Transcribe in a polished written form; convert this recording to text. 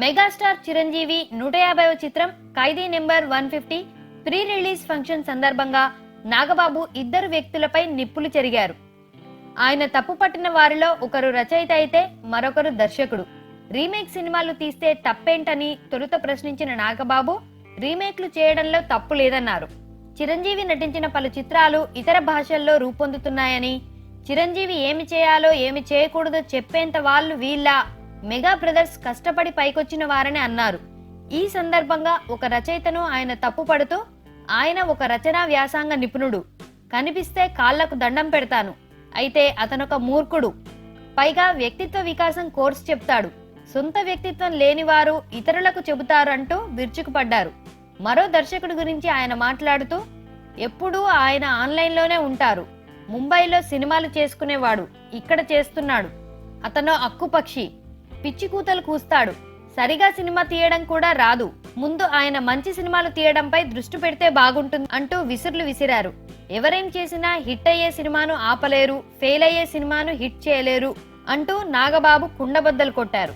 Megastar Chiranjeevi 150వ చిత్రం ఖైదీ number 150 pre release function సందర్భంగా నాగబాబు ఇద్దరు వ్యక్తులపై నిప్పులు చెరిగారు. ఆయన తప్పుపట్టిన వారిలో ఒకరు రచయిత అయితే మరొకరు దర్శకుడు. రీమేక్ సినిమాలు తీస్తే తప్పేంటని తొలుత ప్రశ్నించిన నాగబాబు రీమేక్లు చేయడంలో తప్పు లేదన్నారు. చిరంజీవి నటించిన పలు చిత్రాలు ఇతర భాషల్లో రూపొందుతున్నాయని, చిరంజీవి ఏమి చేయాలో ఏమి చేయకూడదో చెప్పేంత వాళ్ళు వీళ్ళ మెగా బ్రదర్స్ కష్టపడి పైకొచ్చిన వారని అన్నారు. ఈ సందర్భంగా ఒక రచయితను ఆయన తప్పుపడుతూ, ఆయన ఒక రచనా వ్యాసంగ నిపుణుడు, కనిపిస్తే కాళ్లకు దండం పెడతాను, అయితే అతనొక మూర్ఖుడు, పైగా వ్యక్తిత్వ వికాసం కోర్సు చెప్తాడు, సొంత వ్యక్తిత్వం లేనివారు ఇతరులకు చెబుతారు అంటూ విరుచుకుపడ్డారు. మరో దర్శకుడి గురించి ఆయన మాట్లాడుతూ, ఎప్పుడూ ఆయన ఆన్లైన్లోనే ఉంటారు, ముంబైలో సినిమాలు చేసుకునేవాడు, ఇక్కడ చేస్తున్నాడు, అతను అక్కుపక్షి, పిచ్చి కూతలు కూస్తాడు, సరిగా సినిమా తీయడం కూడా రాదు, ముందు ఆయన మంచి సినిమాలు తీయడంపై దృష్టి పెడితే బాగుంటుంది అంటూ విసురులు విసిరారు. ఎవరేం చేసినా హిట్ అయ్యే సినిమాను ఆపలేరు, ఫెయిల్ అయ్యే సినిమాను హిట్ చేయలేరు అంటూ నాగబాబు కుండబద్దలు కొట్టారు.